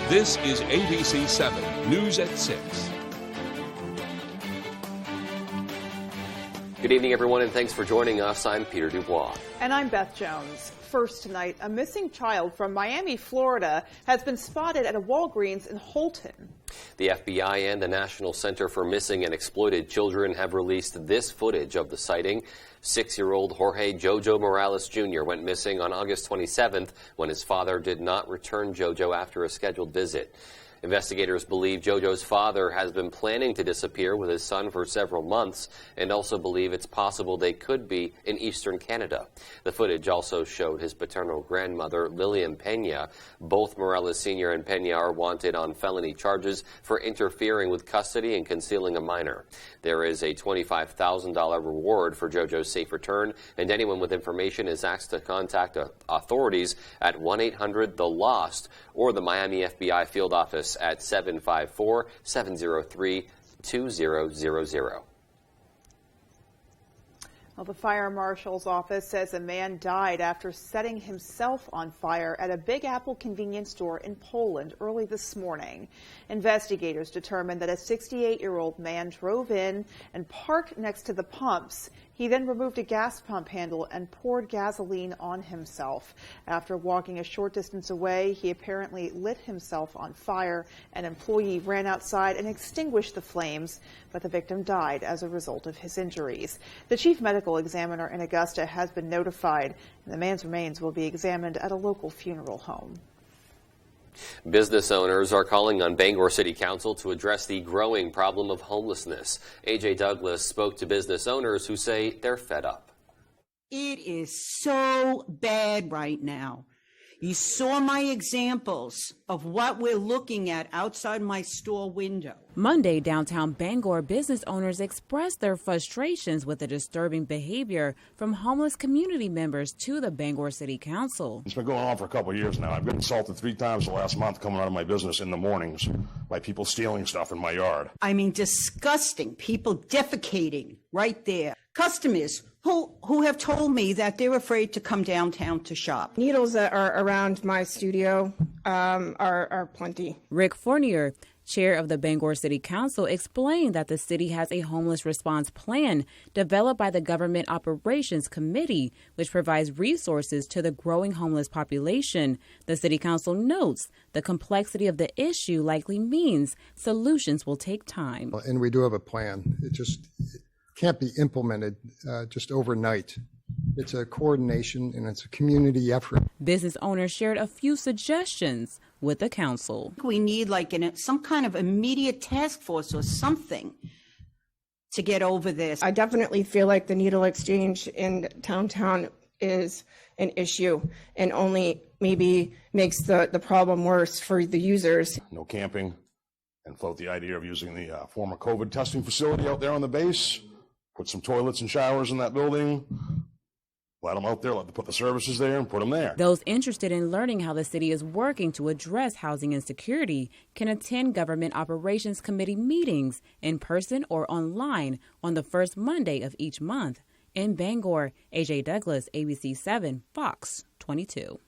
This is ABC 7 News at 6. Good evening, everyone, and thanks for joining us. I'm Peter Dubois. And I'm Beth Jones. First tonight, a missing child from Miami, Florida, has been spotted at a Walgreens in Holton. The FBI and the National Center for Missing and Exploited Children have released this footage of the sighting. 6-year-old Jorge Jojo Morales Jr. went missing on August 27th when his father did not return Jojo after a scheduled visit. Investigators believe Jojo's father has been planning to disappear with his son for several months and also believe it's possible they could be in eastern Canada. The footage also showed his paternal grandmother, Lillian Pena. Both Morales Sr. and Pena are wanted on felony charges for interfering with custody and concealing a minor. There is a $25,000 reward for Jojo's safe return, and anyone with information is asked to contact authorities at 1-800-THE-LOST or the Miami FBI field office at 754-703-2000. Well, the fire marshal's office says a man died after setting himself on fire at a Big Apple convenience store in Poland early this morning. Investigators determined that a 68-year-old man drove in and parked next to the pumps. He then removed a gas pump handle and poured gasoline on himself. After walking a short distance away, he apparently lit himself on fire. An employee ran outside and extinguished the flames, but the victim died as a result of his injuries. The chief medical examiner in Augusta has been notified, and the man's remains will be examined at a local funeral home. Business owners are calling on Bangor City Council to address the growing problem of homelessness. A.J. Douglas spoke to business owners who say they're fed up. It is so bad right now. You saw my examples of what we're looking at outside my store window. Monday, downtown Bangor business owners expressed their frustrations with the disturbing behavior from homeless community members to the Bangor City Council. It's been going on for a couple of years now. I've been assaulted 3 times the last month coming out of my business in the mornings by people stealing stuff in my yard. I mean, disgusting. People defecating right there. Customers who have told me that they're afraid to come downtown to shop. Needles that are around my studio are plenty. Rick Fournier, chair of the Bangor City Council, explained that the city has a homeless response plan developed by the Government Operations Committee, which provides resources to the growing homeless population. The City Council notes the complexity of the issue likely means solutions will take time. And we do have a plan. It can't be implemented just overnight. It's a coordination and it's a community effort. Business owners shared a few suggestions with the council. We need some kind of immediate task force or something to get over this. I definitely feel like the needle exchange in downtown is an issue and only maybe makes the problem worse for the users. No camping, and float the idea of using the former COVID testing facility out there on the base. Put some toilets and showers in that building. Let them out there, let them put the services there and put them there. Those interested in learning how the city is working to address housing insecurity can attend Government Operations Committee meetings in person or online on the first Monday of each month. In Bangor, A.J. Douglas, ABC 7, Fox 22.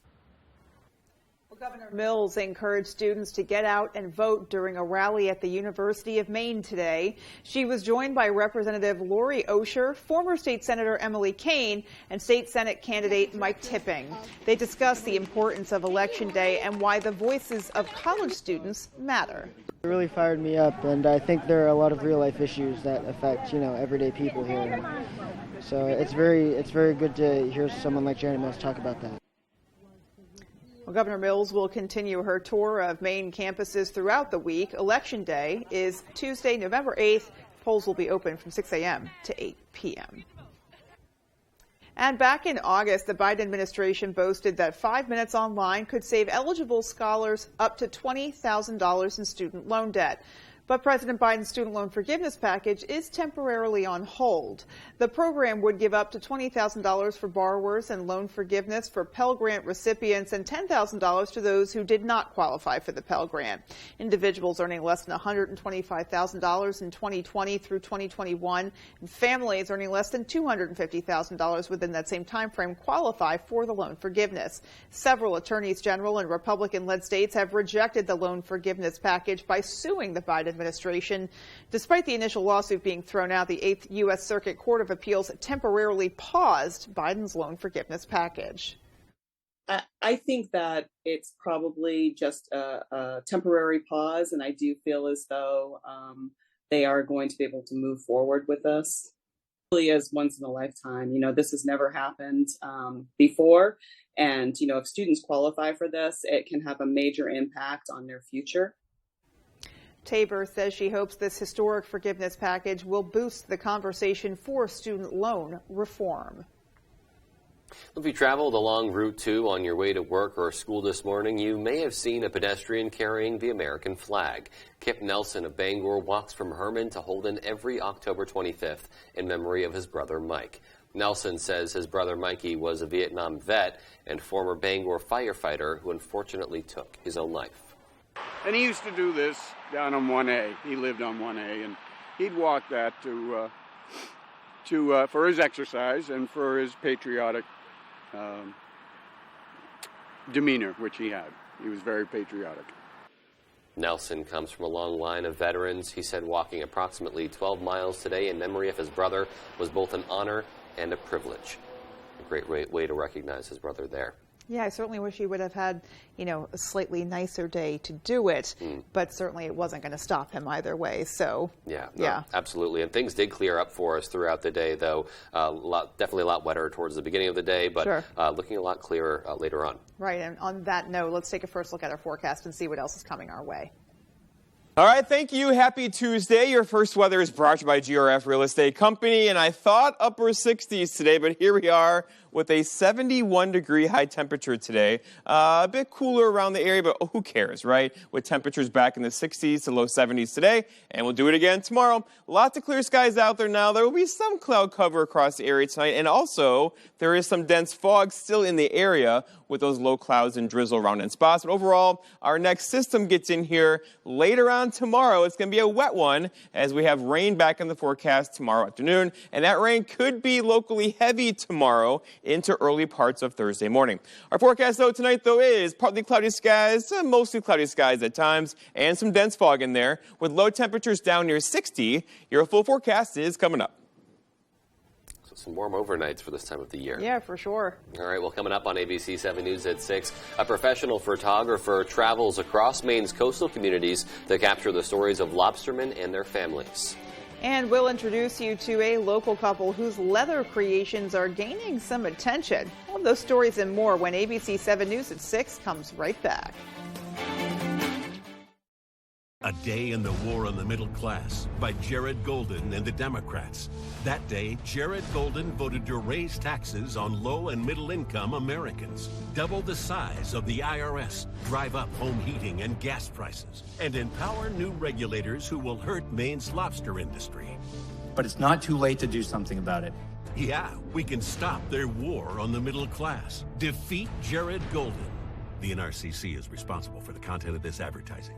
Governor Mills encouraged students to get out and vote during a rally at the University of Maine today. She was joined by Representative Lori Osher, former State Senator Emily Kane, and State Senate candidate Mike Tipping. They discussed the importance of Election Day and why the voices of college students matter. It really fired me up, and I think there are a lot of real-life issues that affect, everyday people here. So it's very good to hear someone like Janet Mills talk about that. Well, Governor Mills will continue her tour of Maine campuses throughout the week. Election Day is Tuesday, November 8th. Polls will be open from 6 a.m. to 8 p.m. And back in August, the Biden administration boasted that 5 minutes online could save eligible scholars up to $20,000 in student loan debt. But President Biden's student loan forgiveness package is temporarily on hold. The program would give up to $20,000 for borrowers and loan forgiveness for Pell Grant recipients and $10,000 to those who did not qualify for the Pell Grant. Individuals earning less than $125,000 in 2020 through 2021 and families earning less than $250,000 within that same time frame qualify for the loan forgiveness. Several attorneys general in Republican-led states have rejected the loan forgiveness package by suing the Biden administration. Despite the initial lawsuit being thrown out, the 8th U.S. Circuit Court of Appeals temporarily paused Biden's loan forgiveness package. I think that it's probably just a temporary pause, and I do feel as though they are going to be able to move forward with this. It really is once in a lifetime. This has never happened before, and if students qualify for this, it can have a major impact on their future. Tabor says she hopes this historic forgiveness package will boost the conversation for student loan reform. If you traveled along Route 2 on your way to work or school this morning, you may have seen a pedestrian carrying the American flag. Kip Nelson of Bangor walks from Herman to Holden every October 25th in memory of his brother Mike. Nelson says his brother Mikey was a Vietnam vet and former Bangor firefighter who unfortunately took his own life. And he used to do this down on 1A. He lived on 1A, and he'd walk that for his exercise and for his patriotic demeanor, which he had. He was very patriotic. Nelson comes from a long line of veterans. He said walking approximately 12 miles today in memory of his brother was both an honor and a privilege. A great way to recognize his brother there. Yeah, I certainly wish he would have had, a slightly nicer day to do it, but certainly it wasn't going to stop him either way. So, yeah, absolutely. And things did clear up for us throughout the day, though. Definitely a lot wetter towards the beginning of the day, but looking a lot clearer later on. Right. And on that note, let's take a first look at our forecast and see what else is coming our way. All right, thank you. Happy Tuesday. Your first weather is brought to you by GRF Real Estate Company, and I thought upper 60s today, but here we are with a 71-degree high temperature today. A bit cooler around the area, but who cares, right? With temperatures back in the 60s to low 70s today, and we'll do it again tomorrow. Lots of clear skies out there now. There will be some cloud cover across the area tonight, and also there is some dense fog still in the area with those low clouds and drizzle around in spots. But overall, our next system gets in here later on tomorrow. It's going to be a wet one as we have rain back in the forecast tomorrow afternoon, and that rain could be locally heavy tomorrow into early parts of Thursday morning. Our forecast, though, tonight, is partly cloudy skies, mostly cloudy skies at times, and some dense fog in there with low temperatures down near 60. Your full forecast is coming up. So some warm overnights for this time of the year. Yeah, for sure. All right, well, coming up on ABC 7 News at 6, a professional photographer travels across Maine's coastal communities to capture the stories of lobstermen and their families. And we'll introduce you to a local couple whose leather creations are gaining some attention. All those stories and more when ABC 7 News at 6 comes right back. A Day in the War on the Middle Class by Jared Golden and the Democrats. That day, Jared Golden voted to raise taxes on low and middle income Americans, double the size of the IRS, drive up home heating and gas prices, and empower new regulators who will hurt Maine's lobster industry. But it's not too late to do something about it. Yeah, we can stop their war on the middle class. Defeat Jared Golden. The NRCC is responsible for the content of this advertising.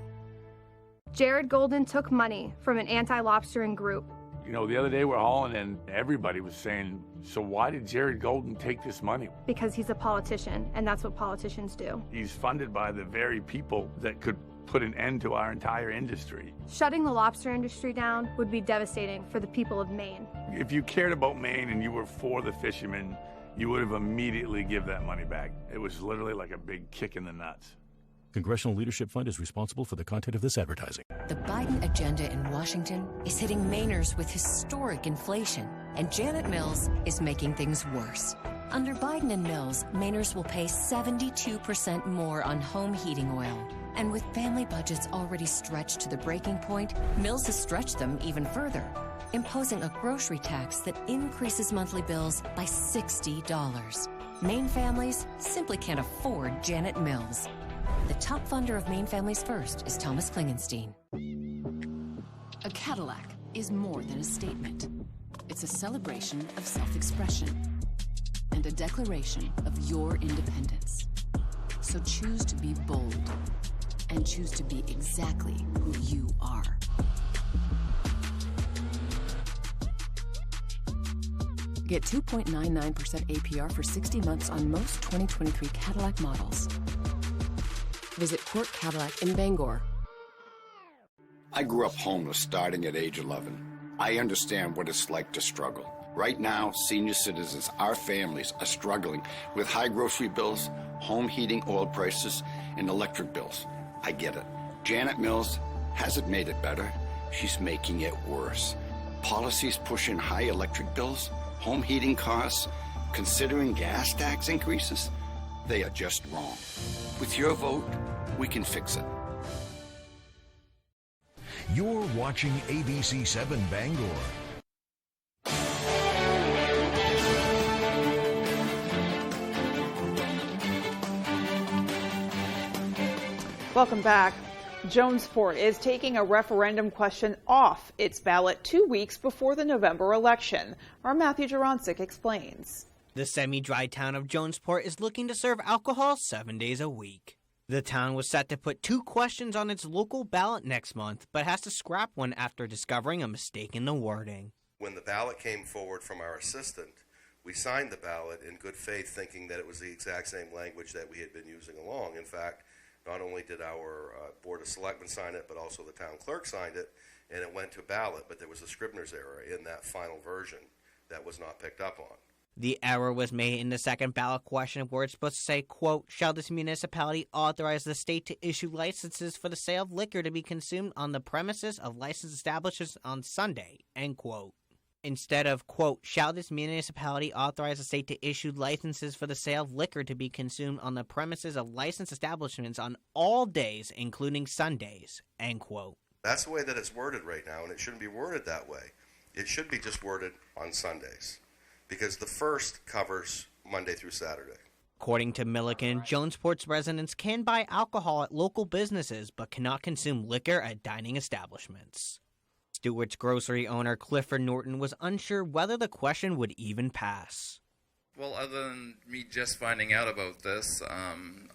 Jared Golden took money from an anti-lobstering group. The other day we're hauling and everybody was saying, so why did Jared Golden take this money? Because he's a politician, and that's what politicians do. He's funded by the very people that could put an end to our entire industry. Shutting the lobster industry down would be devastating for the people of Maine. If you cared about Maine and you were for the fishermen, you would have immediately give that money back. It was literally like a big kick in the nuts. Congressional Leadership Fund is responsible for the content of this advertising. The Biden agenda in Washington is hitting Mainers with historic inflation, and Janet Mills is making things worse. Under Biden and Mills, Mainers will pay 72% more on home heating oil. And with family budgets already stretched to the breaking point, Mills has stretched them even further, imposing a grocery tax that increases monthly bills by $60. Maine families simply can't afford Janet Mills. The top funder of Maine Families First is Thomas Klingenstein. A Cadillac is more than a statement. It's a celebration of self-expression and a declaration of your independence. So choose to be bold and choose to be exactly who you are. Get 2.99% APR for 60 months on most 2023 Cadillac models. Visit Court Cadillac in Bangor. I grew up homeless starting at age 11. I understand what it's like to struggle. Right now, senior citizens, our families, are struggling with high grocery bills, home heating oil prices, and electric bills. I get it. Janet Mills hasn't made it better. She's making it worse. Policies pushing high electric bills, home heating costs, considering gas tax increases, they are just wrong. With your vote, we can fix it. You're watching ABC 7 Bangor. Welcome back. Jonesport is taking a referendum question off its ballot 2 weeks before the November election. Our Matthew Jurancic explains. The semi-dry town of Jonesport is looking to serve alcohol 7 days a week. The town was set to put 2 questions on its local ballot next month, but has to scrap one after discovering a mistake in the wording. When the ballot came forward from our assistant, we signed the ballot in good faith, thinking that it was the exact same language that we had been using along. In fact, not only did our Board of Selectmen sign it, but also the town clerk signed it, and it went to ballot, but there was a Scribner's error in that final version that was not picked up on. The error was made in the second ballot question where it's supposed to say, quote, shall this municipality authorize the state to issue licenses for the sale of liquor to be consumed on the premises of licensed establishments on Sunday, end quote. Instead of, quote, shall this municipality authorize the state to issue licenses for the sale of liquor to be consumed on the premises of licensed establishments on all days, including Sundays, end quote. That's the way that it's worded right now, and it shouldn't be worded that way. It should be just worded on Sundays, because the first covers Monday through Saturday. According to Milliken, Jonesport's residents can buy alcohol at local businesses but cannot consume liquor at dining establishments. Stewart's grocery owner Clifford Norton was unsure whether the question would even pass. Well, other than me just finding out about this,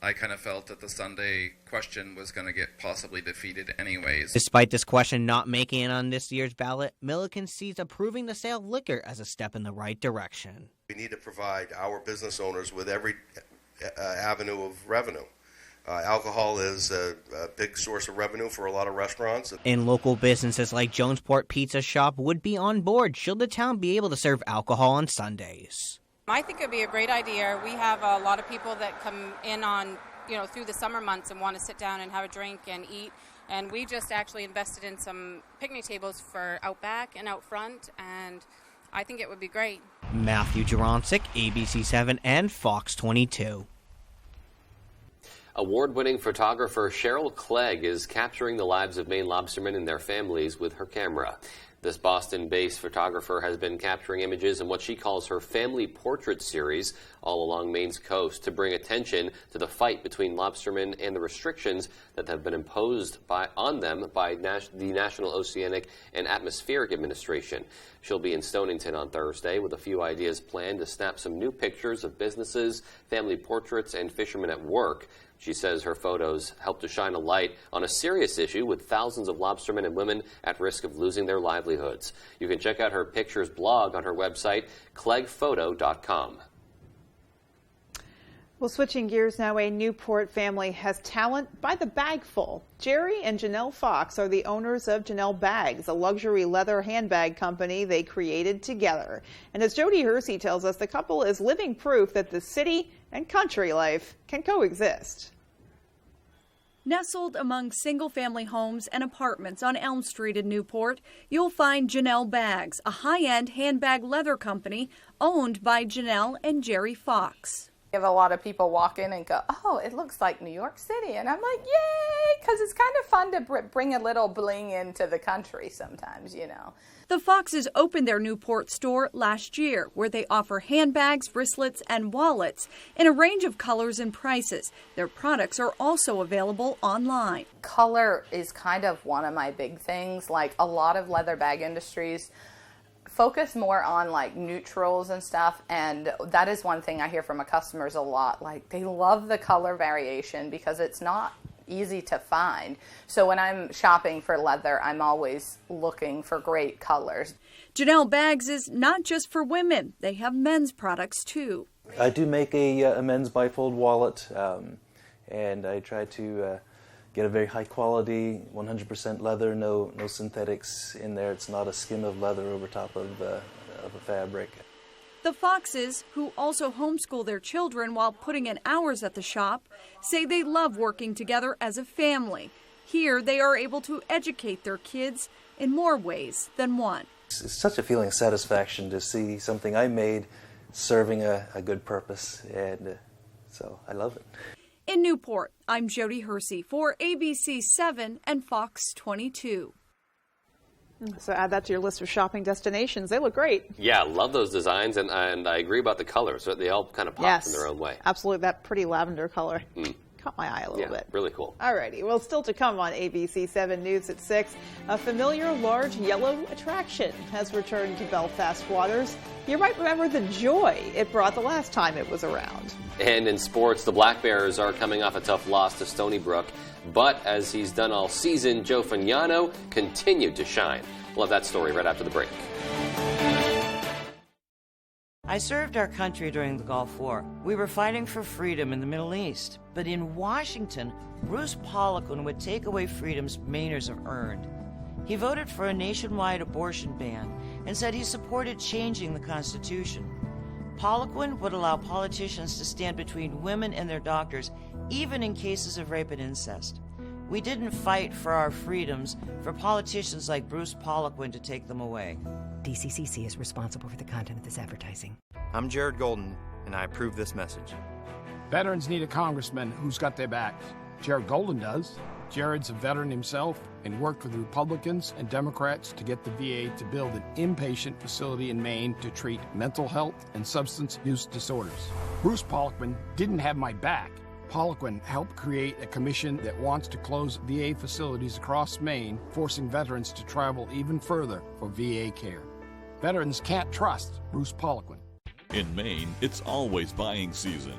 I kind of felt that the Sunday question was going to get possibly defeated anyways. Despite this question not making it on this year's ballot, Milliken sees approving the sale of liquor as a step in the right direction. We need to provide our business owners with every avenue of revenue. Alcohol is a big source of revenue for a lot of restaurants. And local businesses like Jonesport Pizza Shop would be on board should the town be able to serve alcohol on Sundays. I think it would be a great idea. We have a lot of people that come in on, through the summer months and want to sit down and have a drink and eat. And we just actually invested in some picnic tables for out back and out front, and I think it would be great. Matthew Jurancic, ABC 7 and Fox 22. Award-winning photographer Cheryl Clegg is capturing the lives of Maine lobstermen and their families with her camera. This Boston-based photographer has been capturing images in what she calls her family portrait series all along Maine's coast to bring attention to the fight between lobstermen and the restrictions that have been imposed on them by the National Oceanic and Atmospheric Administration. She'll be in Stonington on Thursday with a few ideas planned to snap some new pictures of businesses, family portraits, and fishermen at work. She says her photos help to shine a light on a serious issue with thousands of lobstermen and women at risk of losing their livelihoods. You can check out her pictures blog on her website, cleggphoto.com. Well, switching gears now, a Newport family has talent by the bagful. Jerry and Janelle Fox are the owners of Janelle Bags, a luxury leather handbag company they created together. And as Jody Hersey tells us, the couple is living proof that the city and country life can coexist. Nestled among single-family homes and apartments on Elm Street in Newport, you'll find Janelle Bags, a high-end handbag leather company owned by Janelle and Jerry Fox. have a lot of people walk in and go, oh, it looks like New York City. And I'm like, yay, because it's kind of fun to bring a little bling into the country sometimes, you know. The Foxes opened their Newport store last year, where they offer handbags, wristlets, and wallets in a range of colors and prices. Their products are also available online. Color is kind of one of my big things. Like a lot of leather bag industries focus more on like neutrals and stuff, and that is one thing I hear from my customers a lot. Like they love the color variation because it's not easy to find. So when I'm shopping for leather, I'm always looking for great colors. Janelle Bags is not just for women. They have men's products too. I do make a men's bifold wallet, and I try to get a very high quality, 100% leather, no synthetics in there. It's not a skim of leather over top of a fabric. The Foxes, who also homeschool their children while putting in hours at the shop, say they love working together as a family. Here, they are able to educate their kids in more ways than one. It's such a feeling of satisfaction to see something I made serving a good purpose, and so I love it. In Newport, I'm Jody Hersey for ABC 7 and Fox 22. So add that to your list of shopping destinations. They look great. Yeah, love those designs, and I agree about the colors. They all kind of pop in their own way. Absolutely. That pretty lavender color caught my eye a little bit. Really cool. Alrighty. Well, still to come on ABC 7 News at 6, a familiar large yellow attraction has returned to Belfast waters. You might remember the joy it brought the last time it was around. And in sports, the Black Bears are coming off a tough loss to Stony Brook. But as he's done all season, Joe Fagnano continued to shine. We'll have that story right after the break. I served our country during the Gulf War. We were fighting for freedom in the Middle East. But in Washington, Bruce Poliquin would take away freedoms Mainers have earned. He voted for a nationwide abortion ban and said he supported changing the Constitution. Poliquin would allow politicians to stand between women and their doctors, even in cases of rape and incest. We didn't fight for our freedoms for politicians like Bruce Poliquin to take them away. DCCC is responsible for the content of this advertising. I'm Jared Golden, and I approve this message. Veterans need a congressman who's got their backs. Jared Golden does. Jared's a veteran himself and worked with Republicans and Democrats to get the VA to build an inpatient facility in Maine to treat mental health and substance use disorders. Bruce Poliquin didn't have my back. Poliquin helped create a commission that wants to close VA facilities across Maine, forcing veterans to travel even further for VA care. Veterans can't trust Bruce Poliquin. In Maine, it's always buying season.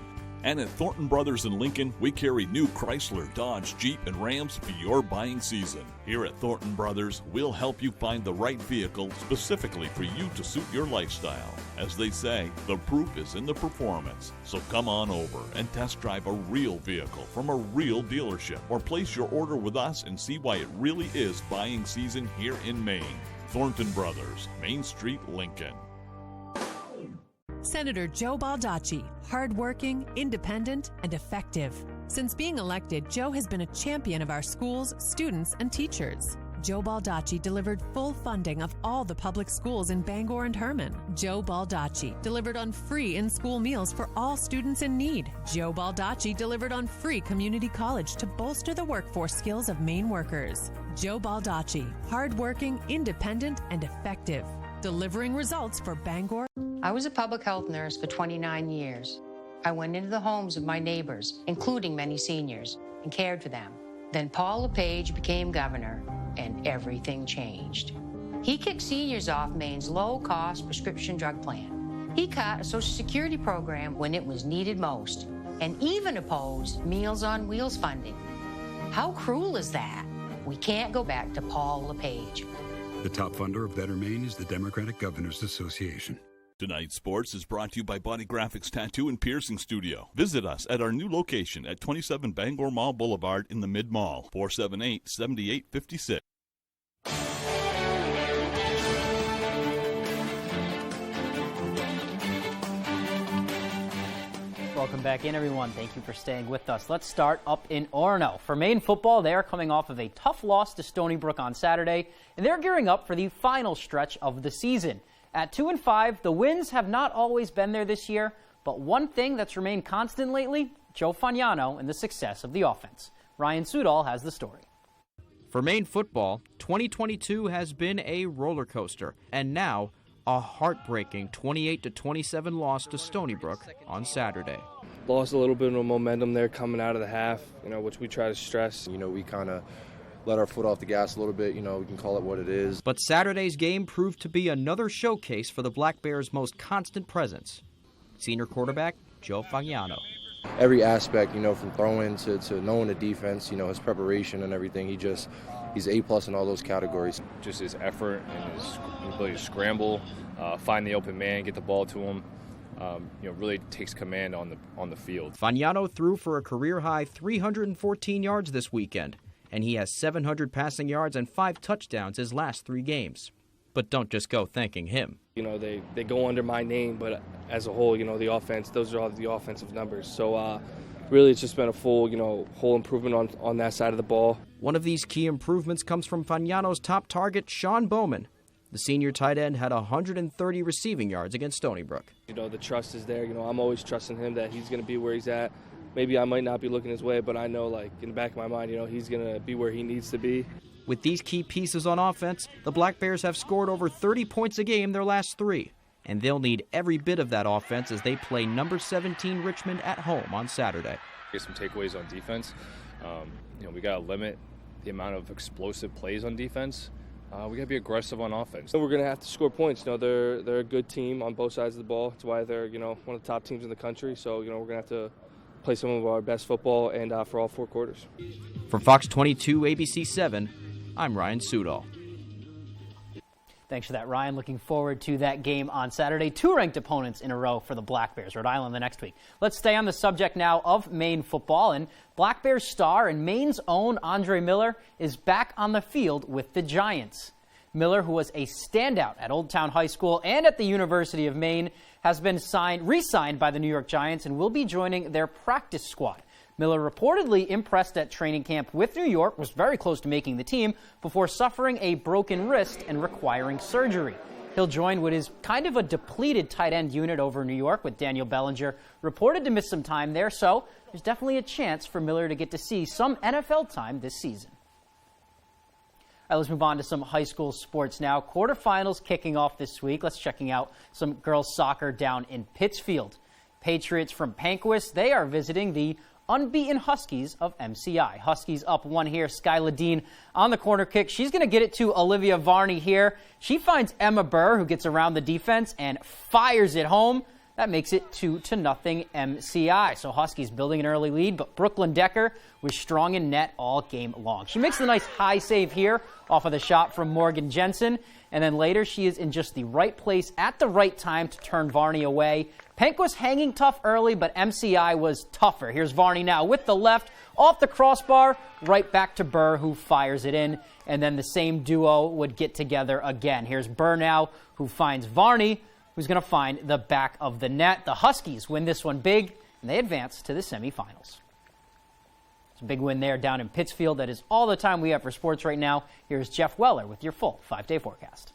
And at Thornton Brothers in Lincoln, we carry new Chrysler, Dodge, Jeep, and Rams for your buying season. Here at Thornton Brothers, we'll help you find the right vehicle specifically for you to suit your lifestyle. As they say, the proof is in the performance. So come on over and test drive a real vehicle from a real dealership, or place your order with us and see why it really is buying season here in Maine. Thornton Brothers, Main Street, Lincoln. Senator Joe Baldacci, hardworking, independent, and effective. Since being elected, Joe has been a champion of our schools, students, and teachers. Joe Baldacci delivered full funding of all the public schools in Bangor and Herman. Joe Baldacci delivered on free in-school meals for all students in need. Joe Baldacci delivered on free community college to bolster the workforce skills of Maine workers. Joe Baldacci, hardworking, independent, and effective. Delivering results for Bangor. I was a public health nurse for 29 years. I went into the homes of my neighbors, including many seniors, and cared for them. Then Paul LePage became governor, and everything changed. He kicked seniors off Maine's low-cost prescription drug plan. He cut a Social Security program when it was needed most, and even opposed Meals on Wheels funding. How cruel is that? We can't go back to Paul LePage. The top funder of Better Maine is the Democratic Governors Association. Tonight's sports is brought to you by Body Graphics Tattoo and Piercing Studio. Visit us at our new location at 27 Bangor Mall Boulevard in the Mid-Mall, 478-7856. Welcome back in, everyone. Thank you for staying with us. Let's start up in Orono. For Maine football, they are coming off of a tough loss to Stony Brook on Saturday, and they're gearing up for the final stretch of the season. At 2-5, the wins have not always been there this year, But one thing that's remained constant lately, Joe Fagnano and the success of the offense. Ryan Sudol has the story. For Maine football, 2022 has been a roller coaster, and now a heartbreaking 28-27 loss to Stony Brook on Saturday. Lost a little bit of momentum there coming out of the half, which we try to stress. We kind of let our foot off the gas a little bit, we can call it what it is. But Saturday's game proved to be another showcase for the Black Bears' most constant presence, senior quarterback Joe Fagnano. Every aspect, from throwing to knowing the defense, his preparation and everything, he's A+ in all those categories. Just his effort and his ability to scramble, find the open man, get the ball to him, really takes command on the field. Fagnano threw for a career-high 314 yards this weekend, and he has 700 passing yards and 5 touchdowns his last 3 games. But don't just go thanking him. They go under my name, but as a whole, the offense, those are all the offensive numbers. So really it's just been a full, whole improvement on that side of the ball. One of these key improvements comes from Fagnano's top target, Sean Bowman. The senior tight end had 130 receiving yards against Stony Brook. The trust is there. I'm always trusting him that he's going to be where he's at. Maybe I might not be looking his way, but I know, in the back of my mind, he's going to be where he needs to be. With these key pieces on offense, the Black Bears have scored over 30 points a game their last 3, and they'll need every bit of that offense as they play number 17 Richmond at home on Saturday. Get some takeaways on defense. We got to limit the amount of explosive plays on defense. We got to be aggressive on offense. We're going to have to score points. They're a good team on both sides of the ball. That's why they're one of the top teams in the country. So we're going to have to play some of our best football and for all 4 quarters. For Fox 22 ABC 7, I'm Ryan Sudol. Thanks for that, Ryan. Looking forward to that game on Saturday. 2 ranked opponents in a row for the Black Bears. Rhode Island the next week. Let's stay on the subject now of Maine football. And Black Bears star and Maine's own Andre Miller is back on the field with the Giants. Miller, who was a standout at Old Town High School and at the University of Maine, has been re-signed by the New York Giants and will be joining their practice squad. Miller reportedly impressed at training camp with New York, was very close to making the team, before suffering a broken wrist and requiring surgery. He'll join what is kind of a depleted tight end unit over in New York, with Daniel Bellinger reported to miss some time there, so there's definitely a chance for Miller to get to see some NFL time this season. All right, let's move on to some high school sports now. Quarterfinals kicking off this week. Let's checking out some girls soccer down in Pittsfield. Patriots from Panquist, they are visiting the unbeaten Huskies of MCI. Huskies up 1 here. Skyla Dean on the corner kick. She's going to get it to Olivia Varney here. She finds Emma Burr, who gets around the defense and fires it home. That makes it 2-0 MCI. So Huskies building an early lead, but Brooklyn Decker was strong in net all game long. She makes the nice high save here off of the shot from Morgan Jensen. And then later she is in just the right place at the right time to turn Varney away. Penk was hanging tough early, but MCI was tougher. Here's Varney now with the left, off the crossbar, right back to Burr, who fires it in. And then the same duo would get together again. Here's Burr now, who finds Varney, who's going to find the back of the net. The Huskies win this one big, and they advance to the semifinals. It's a big win there down in Pittsfield. That is all the time we have for sports right now. Here's Jeff Weller with your full 5-day forecast.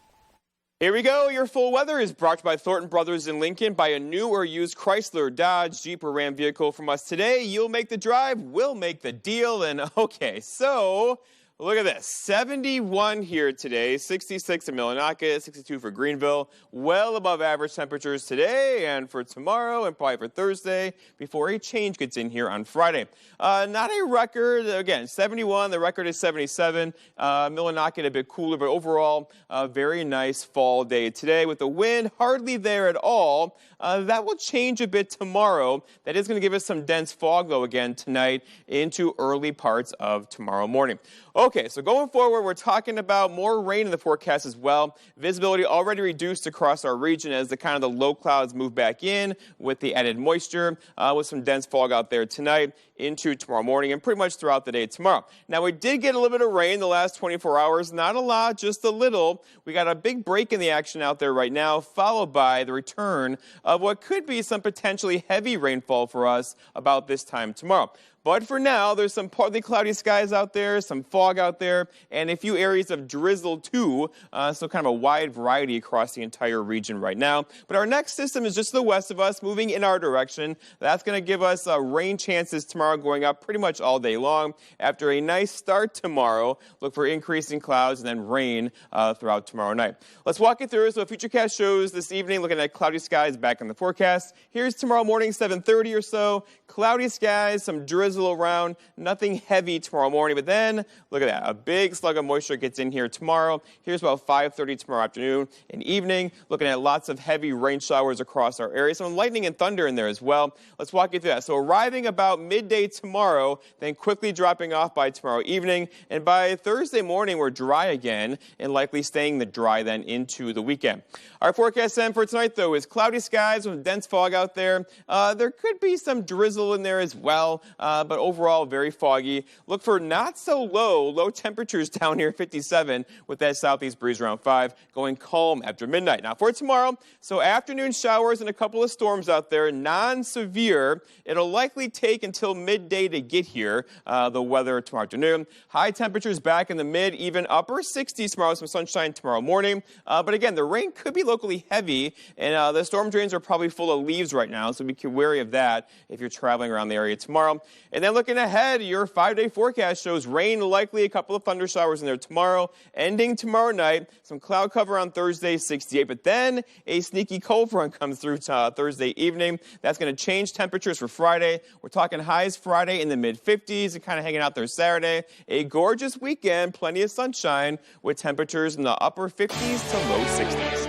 Here we go. Your full weather is brought to you by Thornton Brothers in Lincoln. Buy a new or used Chrysler, Dodge, Jeep, or Ram vehicle from us today. You'll make the drive. We'll make the deal. And okay, so look at this. 71 here today, 66 in Millinocket, 62 for Greenville. Well above average temperatures today and for tomorrow and probably for Thursday before a change gets in here on Friday. Not a record. Again, 71. The record is 77. Millinocket a bit cooler, but overall a very nice fall day today with the wind hardly there at all. That will change a bit tomorrow. That is going to give us some dense fog, though, again tonight into early parts of tomorrow morning. Okay, so going forward, we're talking about more rain in the forecast as well. Visibility already reduced across our region as the low clouds move back in with the added moisture, with some dense fog out there tonight into tomorrow morning and pretty much throughout the day tomorrow. Now, we did get a little bit of rain the last 24 hours. Not a lot, just a little. We got a big break in the action out there right now, followed by the return of what could be some potentially heavy rainfall for us about this time tomorrow. But for now, there's some partly cloudy skies out there, some fog out there, and a few areas of drizzle too, so kind of a wide variety across the entire region right now. But our next system is just to the west of us, moving in our direction. That's going to give us rain chances tomorrow, going up pretty much all day long. After a nice start tomorrow, look for increasing clouds and then rain throughout tomorrow night. Let's walk it through. So Futurecast shows this evening, looking at cloudy skies back in the forecast. Here's tomorrow morning, 7:30 or so. Cloudy skies, some drizzle around, nothing heavy tomorrow morning. But then, look at that, a big slug of moisture gets in here tomorrow. Here's about 5:30 tomorrow afternoon and evening. Looking at lots of heavy rain showers across our area. Some lightning and thunder in there as well. Let's walk you through that. So arriving about midday tomorrow, then quickly dropping off by tomorrow evening. And by Thursday morning, we're dry again and likely staying the dry then into the weekend. Our forecast then for tonight, though, is cloudy skies with dense fog out there. There could be some drizzle in there as well, but overall very foggy. Look for not so low temperatures down here, 57, with that southeast breeze around 5, going calm after midnight. Now for tomorrow, so afternoon showers and a couple of storms out there, non-severe. It'll likely take until midday to get here, the weather tomorrow afternoon. High temperatures back in the mid, even upper 60s tomorrow, some sunshine tomorrow morning. But again, the rain could be locally heavy, and the storm drains are probably full of leaves right now, so be wary of that if you're traveling around the area tomorrow. And then looking ahead, your 5-day forecast shows rain, likely a couple of thunder showers in there tomorrow, ending tomorrow night. Some cloud cover on Thursday, 68, but then a sneaky cold front comes through Thursday evening. That's going to change temperatures for Friday. We're talking highs Friday in the mid-50s and kind of hanging out there Saturday. A gorgeous weekend, plenty of sunshine with temperatures in the upper 50s to low 60s.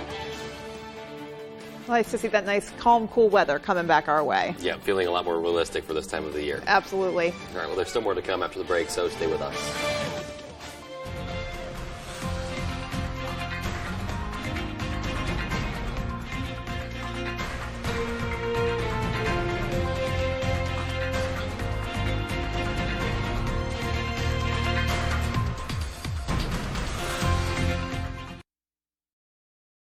Nice to see that nice, calm, cool weather coming back our way. Yeah, feeling a lot more realistic for this time of the year. Absolutely. All right, well, there's still more to come after the break, so stay with us.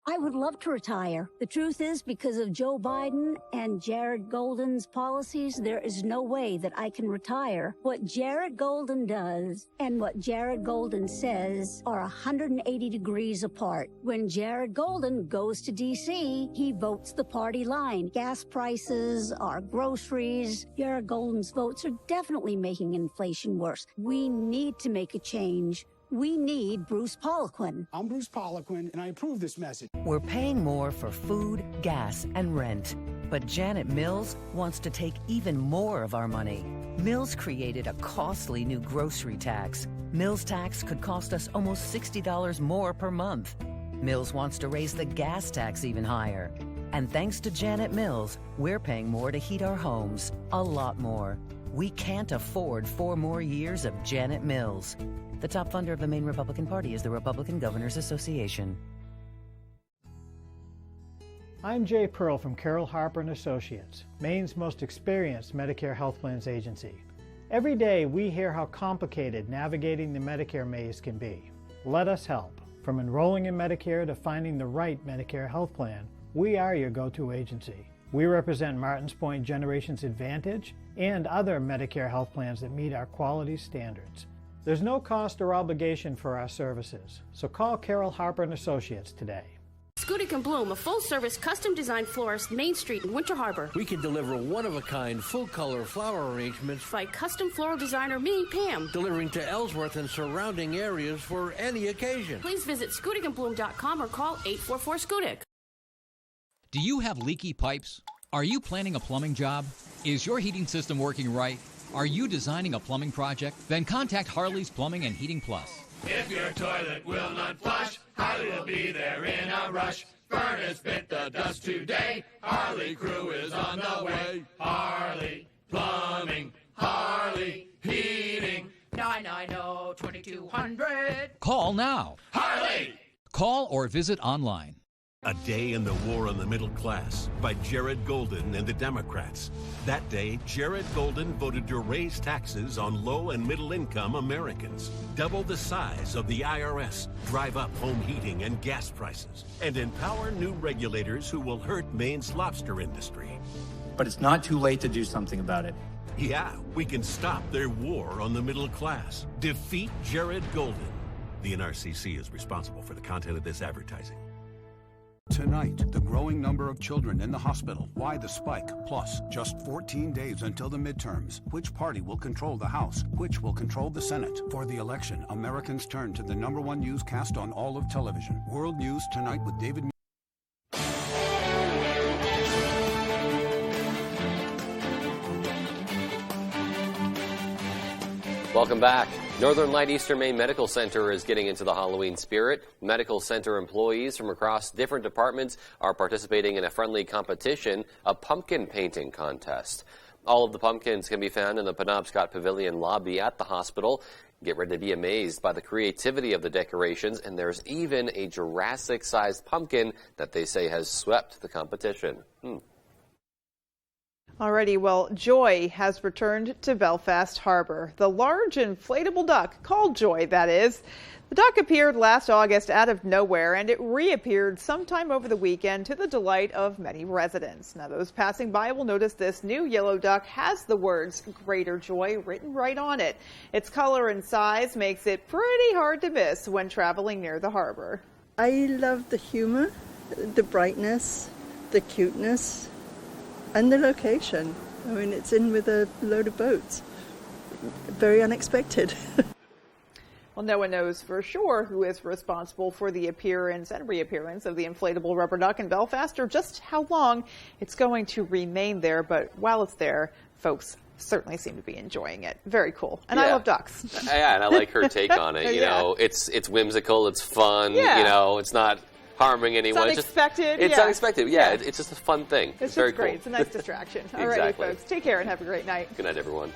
I would love to retire. The truth is, because of Joe Biden and Jared Golden's policies, there is no way that I can retire. What Jared Golden does and what Jared Golden says are 180 degrees apart. When Jared Golden goes to D.C., he votes the party line. Gas prices, our groceries. Jared Golden's votes are definitely making inflation worse. We need to make a change. We need Bruce Poliquin. I'm Bruce Poliquin, and I approve this message. We're paying more for food, gas, and rent. But Janet Mills wants to take even more of our money. Mills created a costly new grocery tax. Mills tax could cost us almost $60 more per month. Mills wants to raise the gas tax even higher. And thanks to Janet Mills, we're paying more to heat our homes. A lot more. We can't afford 4 more years of Janet Mills. The top funder of the Maine Republican Party is the Republican Governors Association. I'm Jay Pearl from Carroll Harper & Associates, Maine's most experienced Medicare health plans agency. Every day we hear how complicated navigating the Medicare maze can be. Let us help. From enrolling in Medicare to finding the right Medicare health plan, we are your go-to agency. We represent Martins Point Generations Advantage and other Medicare health plans that meet our quality standards. There's no cost or obligation for our services, so call Carroll Harper & Associates today. Scudic & Bloom, a full-service, custom-designed florist, Main Street in Winter Harbor. We can deliver one-of-a-kind, full-color flower arrangements by custom floral designer me, Pam. Delivering to Ellsworth and surrounding areas for any occasion. Please visit scudicandbloom.com or call 844-SCUDIC. Do you have leaky pipes? Are you planning a plumbing job? Is your heating system working right? Are you designing a plumbing project? Then contact Harley's Plumbing and Heating Plus. If your toilet will not flush, Harley will be there in a rush. Furnace bit the dust today. Harley crew is on the way. Harley Plumbing, Harley Heating. 990-2200. Call now. Harley! Call or visit online. A Day in the War on the Middle Class by Jared Golden and the Democrats. That day, Jared Golden voted to raise taxes on low and middle income Americans, double the size of the IRS, drive up home heating and gas prices, and empower new regulators who will hurt Maine's lobster industry. But it's not too late to do something about it. Yeah, we can stop their war on the middle class. Defeat Jared Golden. The NRCC is responsible for the content of this advertising. Tonight, the growing number of children in the hospital. Why the spike? Plus, just 14 days until the midterms. Which party will control the House? Which will control the Senate? For the election, Americans turn to the #1 newscast on all of television. World News Tonight with David. Welcome back. Northern Light Eastern Maine Medical Center is getting into the Halloween spirit. Medical center employees from across different departments are participating in a friendly competition, a pumpkin painting contest. All of the pumpkins can be found in the Penobscot Pavilion lobby at the hospital. Get ready to be amazed by the creativity of the decorations, and there's even a Jurassic-sized pumpkin that they say has swept the competition. Alrighty, well, Joy has returned to Belfast Harbor. The large inflatable duck, called Joy, that is. The duck appeared last August out of nowhere, and it reappeared sometime over the weekend to the delight of many residents. Now, those passing by will notice this new yellow duck has the words Greater Joy written right on it. Its color and size makes it pretty hard to miss when traveling near the harbor. I love the humor, the brightness, the cuteness, and the location. I mean, it's in with a load of boats. Very unexpected. Well, no one knows for sure who is responsible for the appearance and reappearance of the inflatable rubber duck in Belfast or just how long it's going to remain there. But while it's there, folks certainly seem to be enjoying it. Very cool. And I love ducks. Yeah, and I like her take on it. You know, it's whimsical, it's fun, you know, it's not harming anyone. It's unexpected. It's unexpected. Yeah, it's just a fun thing. It's very just great. cool. It's a nice distraction. All right, Exactly. folks. Take care and have a great night. Good night, everyone.